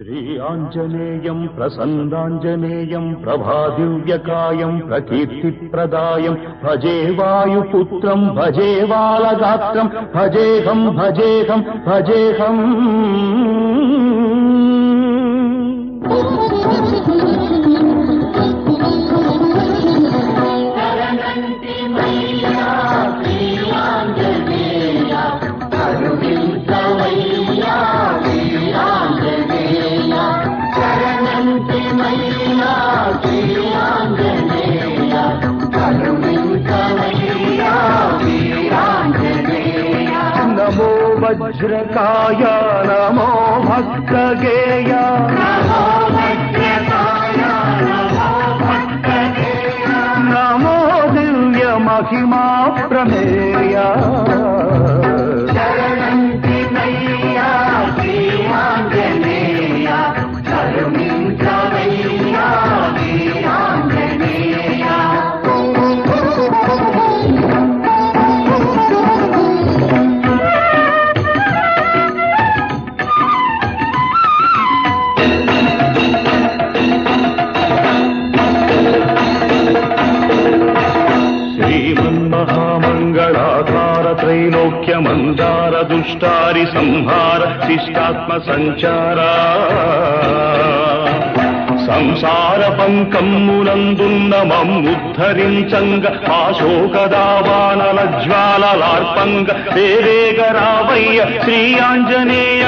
శ్రీ ఆంజనేయం ప్రసన్నాంజనేయం ప్రభాదివ్యకాయం ప్రకీర్తిప్రదాయం భజే వాయుపుత్రం భజే బాలగాత్రం భజేహం భజేహం భజేహం. నమో వజ్రకాయ నమో భక్తగేయ నమో దివ్య మహిమా ప్రమేయ. శ్రీమన్మహామంగళాధార త్రైలోక్య మందార దుష్టారి సంహార శిష్టాత్మ సంచార సంసార పంకమ్మునందున్న మమ్ముద్ధరించంగ పాశోకదావానల జ్వాలలార్పంగ వేవేగరావయ్య శ్రీ ఆంజనేయ.